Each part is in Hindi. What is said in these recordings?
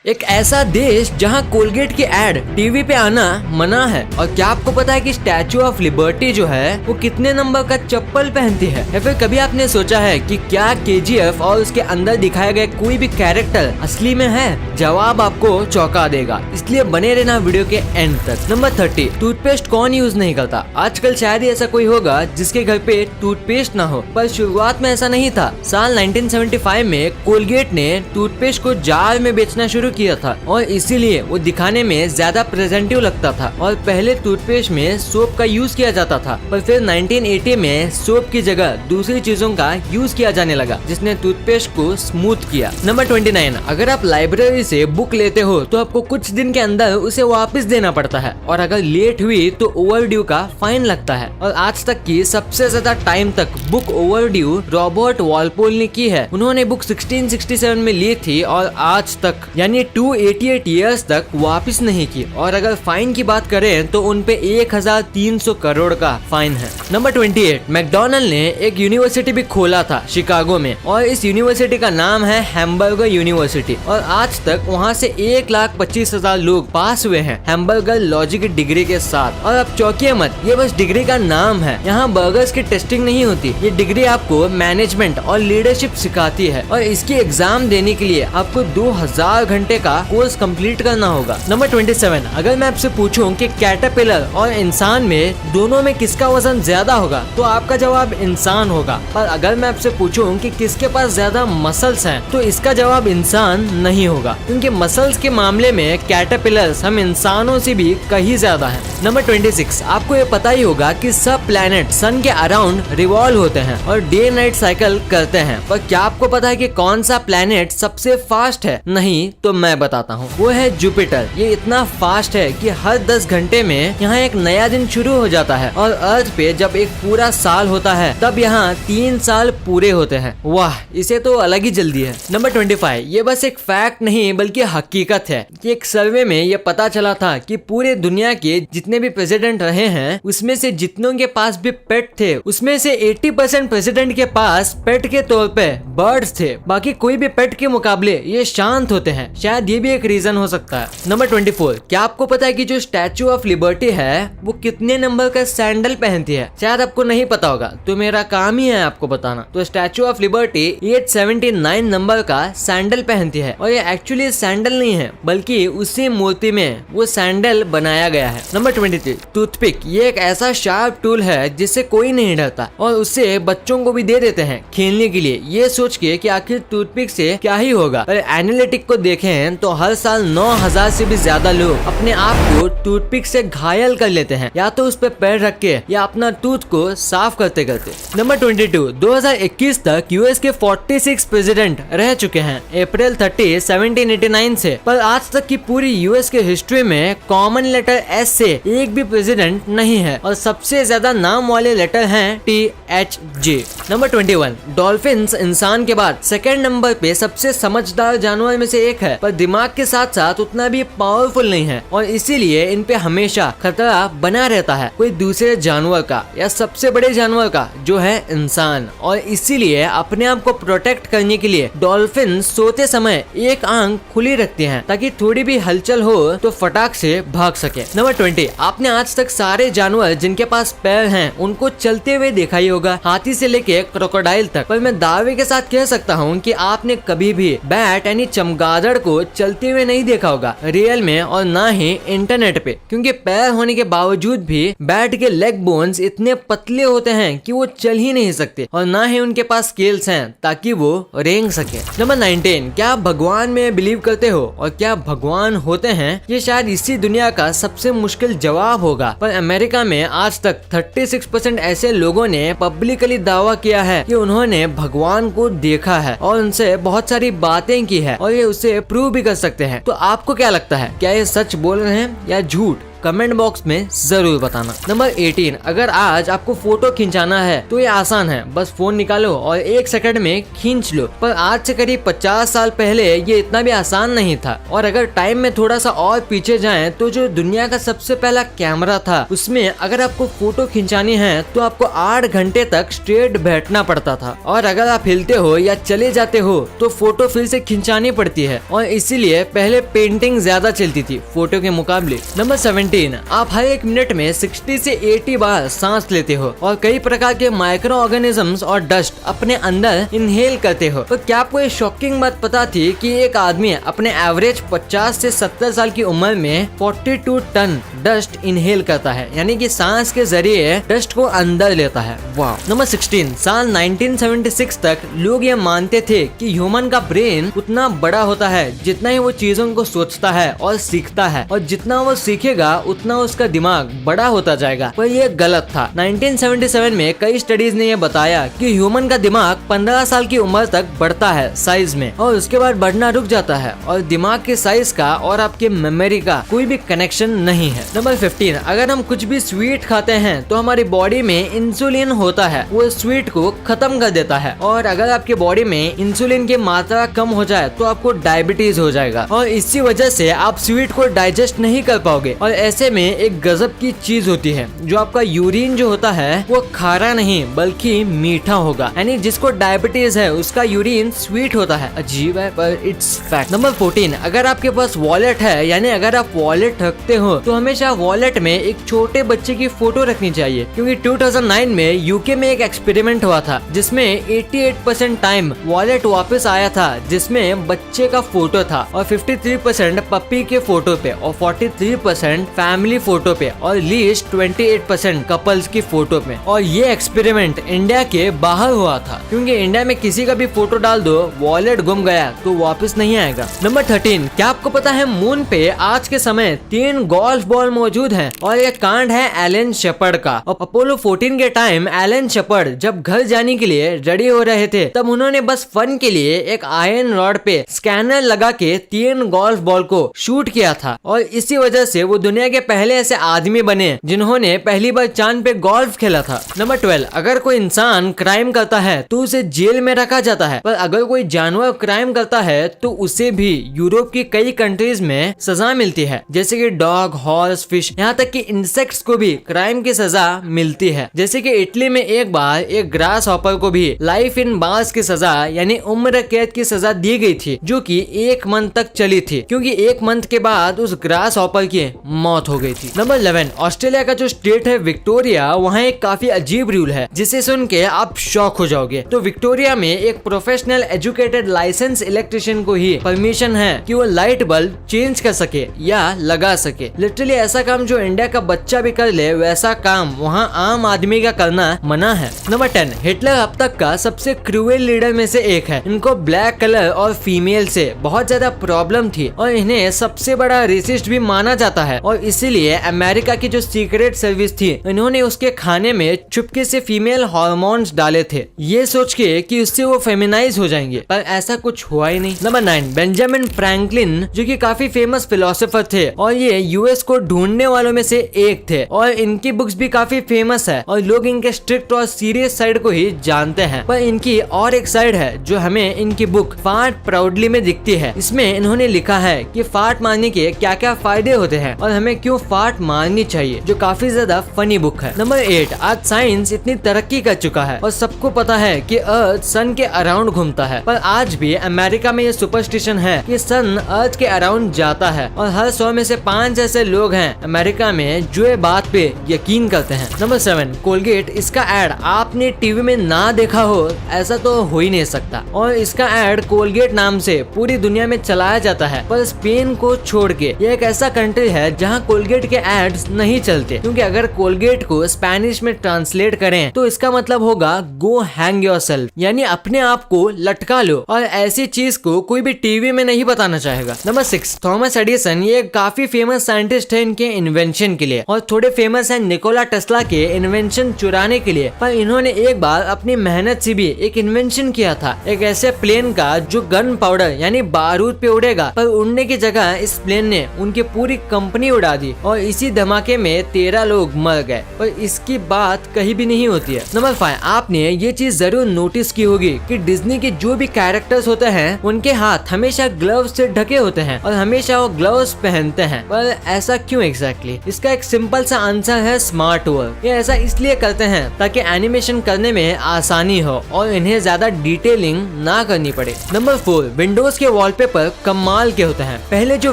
एक ऐसा देश जहां कोलगेट की एड टीवी पे आना मना है। और क्या आपको पता है कि स्टैचू ऑफ लिबर्टी जो है वो कितने नंबर का चप्पल पहनती है? या फिर कभी आपने सोचा है कि क्या केजीएफ और उसके अंदर दिखाए गए कोई भी कैरेक्टर असली में है? जवाब आपको चौंका देगा, इसलिए बने रहना वीडियो के एंड तक। नंबर 30, टूथपेस्ट कौन यूज नहीं करता? आजकल शायद ही ऐसा कोई होगा जिसके घर पे टूथपेस्ट ना हो, पर शुरुआत में ऐसा नहीं था। साल 1975 में कोलगेट ने टूथपेस्ट को जार में बेचना शुरू किया था और इसीलिए वो दिखाने में ज्यादा प्रेजेंटिव लगता था। और पहले टूथपेस्ट में सोप का यूज किया जाता था, पर फिर 1980 में सोप की जगह दूसरी चीजों का यूज किया जाने लगा, जिसने टूथपेस्ट को स्मूथ किया। नंबर 29, अगर आप लाइब्रेरी से बुक लेते हो तो आपको कुछ दिन के अंदर उसे वापस देना पड़ता है, और अगर लेट हुई तो ओवरड्यू का फाइन लगता है। और आज तक की सबसे ज्यादा टाइम तक बुक ओवरड्यू रॉबर्ट वॉलपोल ने की है। उन्होंने बुक 1667 में ली थी और आज तक यानी 288 ईयर्स तक वापस नहीं की। और अगर फाइन की बात करें तो उनपे 1300 करोड़ का फाइन है। नंबर 28, मैकडॉनल्ड ने एक यूनिवर्सिटी भी खोला था शिकागो में, और इस यूनिवर्सिटी का नाम है हैम्बर्गर यूनिवर्सिटी। और आज तक वहाँ से 1,25,000 लोग पास हुए हैं हैम्बर्गर लॉजिक की डिग्री के साथ। और अब चौंकिए मत, ये बस डिग्री का नाम है। यहाँ बर्गर्स की टेस्टिंग नहीं होती। ये डिग्री आपको मैनेजमेंट और लीडरशिप सिखाती है, और इसकी एग्जाम देने के लिए आपको 2000 घंटे का कोर्स कंप्लीट करना होगा। नंबर 27, अगर मैं आपसे पूछूं कि कैटरपिलर और इंसान में दोनों में किसका वजन ज्यादा होगा तो आपका जवाब इंसान होगा। पर अगर मैं आपसे पूछूं कि किसके पास ज्यादा मसल्स हैं तो इसका जवाब इंसान नहीं होगा, क्योंकि मसल्स के मामले में कैटरपिलर्स हम इंसानों से भी कहीं ज्यादा हैं। नंबर 26, आपको ये पता ही होगा कि सब प्लैनेट सन के अराउंड रिवॉल्व होते हैं और डे नाइट साइकिल करते हैं, पर क्या आपको पता है कि कौन सा प्लैनेट सबसे फास्ट है? नहीं तो मैं बताता हूँ, वो है जुपिटर। ये इतना फास्ट है कि हर 10 घंटे में यहाँ एक नया दिन शुरू हो जाता है, और अर्थ पे जब एक पूरा साल होता है तब यहाँ 3 साल पूरे होते हैं। वाह, इसे तो अलग ही जल्दी है। नंबर 25, ये बस एक फैक्ट नहीं बल्कि हकीकत है कि एक सर्वे में ये पता चला था कि पूरे दुनिया के जितने भी प्रेसिडेंट रहे हैं उसमें से जितनों के पास भी पेट थे उसमें से 80% प्रेसिडेंट के पास पेट के तौर पे बर्ड्स थे। बाकी कोई भी पेट के मुकाबले ये शांत होते हैं। शायद ये भी एक रीजन हो सकता है। नंबर 24, क्या आपको पता है कि जो स्टैचू ऑफ लिबर्टी है वो कितने नंबर का सैंडल पहनती है? शायद आपको नहीं पता होगा, तो मेरा काम ही है आपको बताना। तो स्टैचू ऑफ लिबर्टी 879 नंबर का सैंडल पहनती है, और ये एक्चुअली सैंडल नहीं है बल्कि उसी मूर्ति में वो सैंडल बनाया गया है। Number 23, toothpick. ये एक ऐसा शार्प टूल है जिससे कोई नहीं डरता, और उससे बच्चों को भी दे देते हैं खेलने के लिए, ये सोच के कि आखिर टूथपिक से क्या ही होगा। पर एनालिटिक को देखें तो हर साल 9000 से भी ज्यादा लोग अपने आप को टूथपिक से घायल कर लेते हैं, या तो उस पर पैर रख के या अपना टूथ को साफ करते करते। नंबर 22, 2021 तक यूएस के 46 प्रेसिडेंट रह चुके हैं, अप्रैल 30, 1789 से। पर आज तक की पूरी यूएस के हिस्ट्री में कॉमन लेटर एस से एक भी प्रेसिडेंट नहीं है, और सबसे ज्यादा नाम वाले लेटर हैं THJ। नंबर 21, डॉल्फिन्स इंसान के बाद सेकंड नंबर पे सबसे समझदार जानवर में से एक है, पर दिमाग के साथ साथ उतना भी पावरफुल नहीं है, और इसीलिए इन पे हमेशा खतरा बना रहता है कोई दूसरे जानवर का या सबसे बड़े जानवर का जो है इंसान। और इसीलिए अपने आप को प्रोटेक्ट करने के लिए डॉल्फिन सोते समय एक आंख खुली रखती हैं ताकि थोड़ी भी हलचल हो तो फटाक से भाग सके। नंबर 20, आपने आज तक सारे जानवर जिनके पास पैर हैं उनको चलते हुए देखा ही होगा, हाथी से लेके क्रोकोडाइल तक। पर मैं दावे के साथ कह सकता हूँ कि आपने कभी भी बैट यानी चमगादड़ को चलते हुए नहीं देखा होगा रियल में, और ना ही इंटरनेट पे, क्योंकि पैर होने के बावजूद भी बैट के लेग बोन्स इतने पतले होते हैं कि वो चल ही नहीं सकते, और ना ही उनके पास स्केल्स हैं ताकि वो रेंग सके। नंबर 19, क्या आप भगवान में बिलीव करते हो और क्या भगवान होते हैं? ये शायद इसी दुनिया का सबसे मुश्किल जवाब होगा, पर अमेरिका में आज तक 36% ऐसे लोगों ने पब्लिकली दावा किया है कि उन्होंने भगवान को देखा है और उनसे बहुत सारी बातें की है, और ये उसे प्रूव भी कर सकते हैं। तो आपको क्या लगता है, क्या ये सच बोल रहे हैं या झूठ? कमेंट बॉक्स में जरूर बताना। नंबर 18, अगर आज आपको फोटो खिंचाना है तो ये आसान है, बस फोन निकालो और 1 सेकंड में खींच लो। पर आज से करीब 50 साल पहले ये इतना भी आसान नहीं था। और अगर टाइम में थोड़ा सा और पीछे जाएं तो जो दुनिया का सबसे पहला कैमरा था उसमें अगर आपको फोटो खिंचानी है तो आपको 8 घंटे तक स्ट्रेट बैठना पड़ता था, और अगर आप हिलते हो या चले जाते हो तो फोटो फिर से खिंचानी पड़ती है, और इसीलिए पहले पेंटिंग ज्यादा चलती थी फोटो के मुकाबले। नंबर 17, आप हर 1 मिनट में 60 से 80 बार सांस लेते हो और कई प्रकार के माइक्रो ऑर्गेनिजम्स और डस्ट अपने अंदर इनहेल करते हो। तो क्या आपको ये शॉकिंग बात पता थी कि एक आदमी अपने एवरेज 50 से 70 साल की उम्र में 42 टन डस्ट इनहेल करता है, यानी कि सांस के जरिए डस्ट को अंदर लेता है। वाह। नंबर 16, साल 1976 तक लोग ये मानते थे कि ह्यूमन का ब्रेन उतना बड़ा होता है जितना ही वो चीजों को सोचता है और सीखता है, और जितना वो सीखेगा उतना उसका दिमाग बड़ा होता जाएगा। पर ये गलत था। 1977 में कई स्टडीज ने ये बताया कि ह्यूमन का दिमाग 15 साल की उम्र तक बढ़ता है साइज में, और उसके बाद बढ़ना रुक जाता है, और दिमाग के साइज का और आपके मेमोरी का कोई भी कनेक्शन नहीं है। नंबर 15, अगर हम कुछ भी स्वीट खाते हैं तो हमारी बॉडी में इंसुलिन होता है, वो स्वीट को खत्म कर देता है, और अगर आपके बॉडी में इंसुलिन की मात्रा कम हो जाए तो आपको डायबिटीज हो जाएगा, और इसी वजह से आप स्वीट को डाइजेस्ट नहीं कर पाओगे। और ऐसे में एक गजब की चीज होती है, जो आपका यूरिन जो होता है वो खारा नहीं बल्कि मीठा होगा, यानी जिसको डायबिटीज है उसका यूरिन स्वीट होता है। अजीब है पर इट्स फैक्ट। नंबर 14, अगर आपके पास वॉलेट है, यानी अगर आप वॉलेट रखते हो तो हमेशा वॉलेट में एक छोटे बच्चे की फोटो रखनी चाहिए, क्योंकि 2009 में यूके में एक एक्सपेरिमेंट हुआ था जिसमें 88% टाइम वॉलेट वापस आया था जिसमें बच्चे का फोटो था, और 53% पप्पी के फोटो पे, और 43% फैमिली फोटो पे, और लीस्ट 28% कपल्स की फोटो पे। और ये एक्सपेरिमेंट इंडिया के बाहर हुआ था, क्योंकि इंडिया में किसी का भी फोटो डाल दो, वॉलेट गुम गया तो वापस नहीं आएगा। नंबर 13, क्या आपको पता है मून पे आज के समय 3 गोल्फ बॉल मौजूद हैं, और ये कांड है एलन शेपर्ड का। और अपोलो 14 के टाइम एलन शेपर्ड जब घर जाने के लिए रेडी हो रहे थे तब उन्होंने बस फन के लिए एक आयरन रॉड पे स्कैनर लगा के 3 गोल्फ बॉल को शूट किया था, और इसी वजह से वो दुनिया के पहले ऐसे आदमी बने जिन्होंने पहली बार चांद पे गोल्फ खेला था। नंबर 12, अगर कोई इंसान क्राइम करता है तो उसे जेल में रखा जाता है, पर अगर कोई जानवर क्राइम करता है तो उसे भी यूरोप की कई कंट्रीज में सजा मिलती है, जैसे कि डॉग, हॉर्स, फिश, यहाँ तक कि इंसेक्ट्स को भी क्राइम की सजा मिलती है। जैसे कि इटली में एक बार एक ग्रास हॉपर को भी लाइफ इन बार्स की सजा यानी उम्र कैद की सजा दी गई थी, जो कि 1 मंथ तक चली थी, क्योंकि 1 मंथ के बाद उस ग्रास हॉपर की मौत हो गई थी। नंबर 11, ऑस्ट्रेलिया का जो स्टेट है विक्टोरिया, वहाँ एक काफी अजीब रूल है जिसे सुन के आप शॉक हो जाओगे। तो विक्टोरिया में एक प्रोफेशनल एजुकेटेड लाइसेंस इलेक्ट्रिशियन को ही परमिशन है कि वो लाइट बल्ब चेंज कर सके या लगा सके। लिटरली ऐसा काम जो इंडिया का बच्चा भी कर ले वैसा काम वहाँ आम आदमी का करना मना है। नंबर 10, हिटलर अब तक का सबसे क्रूएल लीडर में से एक है। इनको ब्लैक कलर और फीमेल से बहुत ज्यादा प्रॉब्लम थी, और इन्हें सबसे बड़ा रेसिस्ट भी माना जाता है, और इसीलिए अमेरिका की जो सीक्रेट सर्विस थी इन्होंने उसके खाने में चुपके से फीमेल हार्मोन्स डाले थे, ये सोच के कि उससे वो फेमिनाइज हो जाएंगे, पर ऐसा कुछ हुआ ही नहीं। नंबर 9, बेंजामिन फ्रैंकलिन जो कि काफी फेमस फिलोसोफर थे, और ये यूएस को ढूंढने वालों में से एक थे, और इनकी बुक्स भी काफी फेमस है, और लोग इनके स्ट्रिक्ट और सीरियस साइड को ही जानते हैं। पर इनकी और एक साइड है जो हमें इनकी बुक फार्ट प्राउडली में दिखती है। इसमें इन्होंने लिखा है कि फार्ट मारने के क्या क्या फायदे होते हैं और हमें क्यों फार्ट मारनी चाहिए, जो काफी ज्यादा फनी बुक है। नंबर 8, आज साइंस इतनी तरक्की कर चुका है और सबको पता है कि अर्थ सन के अराउंड घूमता है, पर आज भी अमेरिका में ये सुपरस्टिशन है कि सन अर्थ के अराउंड जाता है, और हर 100 में से 5 ऐसे लोग हैं अमेरिका में जो ये बात पे यकीन करते हैं। नंबर 7, कोलगेट, इसका एड आपने टीवी में ना देखा हो ऐसा तो हो ही नहीं सकता, और इसका एड कोलगेट नाम से पूरी दुनिया में चलाया जाता है, पर स्पेन को छोड़ के ये एक ऐसा कंट्री है जहाँ कोलगेट के एड्स नहीं चलते, क्योंकि अगर कोलगेट को स्पेनिश में ट्रांसलेट करें तो इसका मतलब होगा गो हैंग योरसेल्फ, यानी अपने आप को लटका लो, और ऐसी चीज को कोई भी टीवी में नहीं बताना चाहेगा। नंबर 6, थॉमस एडिसन, ये काफी फेमस साइंटिस्ट है इनके इन्वेंशन के लिए, और थोड़े फेमस है निकोला टेस्ला के इन्वेंशन चुराने के लिए, पर इन्होंने एक बार अपनी मेहनत से भी एक इन्वेंशन किया था, एक ऐसे प्लेन का जो गन पाउडर यानी बारूद पे उड़ेगा, पर उड़ने की जगह इस प्लेन ने उनकी पूरी कंपनी उड़ा उड़ा दी और इसी धमाके में 13 लोग मर गए और इसकी बात कहीं भी नहीं होती है। नंबर 5, आपने ये चीज जरूर नोटिस की होगी कि डिज्नी के जो भी कैरेक्टर्स होते हैं उनके हाथ हमेशा ग्लव्स से ढके होते हैं और हमेशा वो ग्लव्स पहनते हैं। पर ऐसा क्यों एग्जैक्टली? इसका एक सिंपल सा आंसर है स्मार्ट वर्क। ये ऐसा इसलिए करते हैं ताकि एनिमेशन करने में आसानी हो और इन्हें ज्यादा डिटेलिंग ना करनी पड़े। नंबर 4, विंडोज के वॉलपेपर कमाल के होते हैं। पहले जो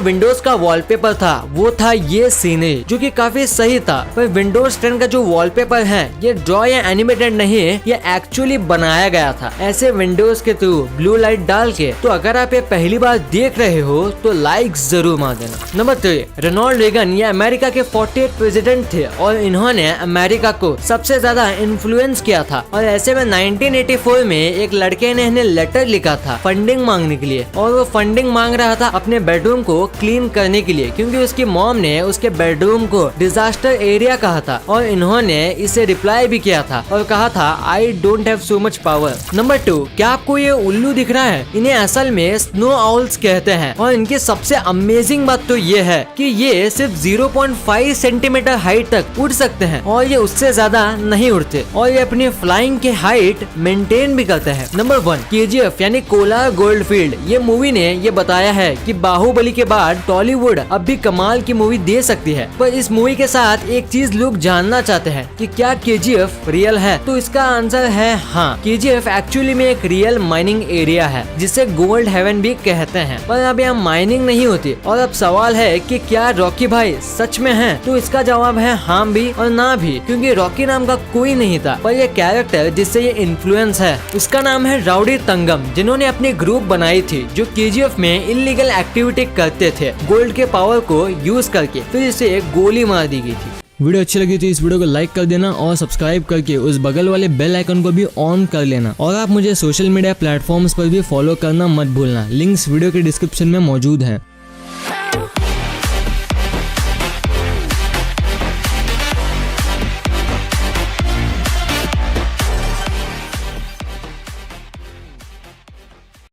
विंडोज का वॉलपेपर था वो था ये सीनरी, जो कि काफी सही था। पर विंडोज 10 का जो वॉलपेपर है ये ड्रॉ या एनिमेटेड नहीं है, ये एक्चुअली बनाया गया था ऐसे विंडोज के थ्रू ब्लू लाइट डाल के। तो अगर आप ये पहली बार देख रहे हो तो लाइक जरूर मार देना। नंबर 3, रोनाल्ड रेगन ये अमेरिका के 48 प्रेसिडेंट थे और इन्होंने अमेरिका को सबसे ज्यादा इन्फ्लुएंस किया था। और ऐसे में 1984 में एक लड़के ने इन्हें लेटर लिखा था फंडिंग मांगने के लिए, और वो फंडिंग मांग रहा था अपने बेडरूम को क्लीन करने के लिए, क्योंकि उसकी मॉम ने उसके बेडरूम को डिजास्टर एरिया कहा था। और इन्होंने इसे रिप्लाई भी किया था और कहा था I don't have so much power. Number 2, क्या आपको ये उल्लू दिख रहा है? इन्हें असल में स्नो आउल्स कहते हैं और इनकी सबसे अमेजिंग बात तो ये है कि ये सिर्फ 0.5 सेंटीमीटर हाइट तक उड़ सकते हैं और ये उससे ज्यादा नहीं उड़ते और ये अपनी फ्लाइंग की हाइट मेंटेन भी करते हैं। नंबर 1, KGF यानी कोलार गोल्डफील्ड। ये मूवी ने ये बताया है कि बाहुबली के बाद टॉलीवुड अब भी कमाल की मूवी दे सकती है। पर इस मूवी के साथ एक चीज लोग जानना चाहते हैं कि क्या KGF रियल है? तो इसका आंसर है हाँ। KGF एक्चुअली में एक रियल माइनिंग एरिया है जिसे गोल्ड हेवन भी कहते हैं, पर अब यहाँ माइनिंग नहीं होती। और अब सवाल है कि क्या रॉकी भाई सच में है? तो इसका जवाब है हाँ भी और ना भी, क्योंकि रॉकी नाम का कोई नहीं था। पर ये कैरेक्टर जिससे ये इन्फ्लुएंस है उसका नाम है राउडी तंगम, जिन्होंने अपनी ग्रुप बनाई थी जो KGF में इलीगल एक्टिविटी करते थे गोल्ड के पावर को यूज करके। फिर इसे गोली मार दी गई थी। वीडियो अच्छी लगी तो इस वीडियो को लाइक कर देना और सब्सक्राइब करके उस बगल वाले बेल आइकन को भी ऑन कर लेना। और आप मुझे सोशल मीडिया प्लेटफॉर्म्स पर भी फॉलो करना मत भूलना। लिंक्स वीडियो के डिस्क्रिप्शन में मौजूद हैं।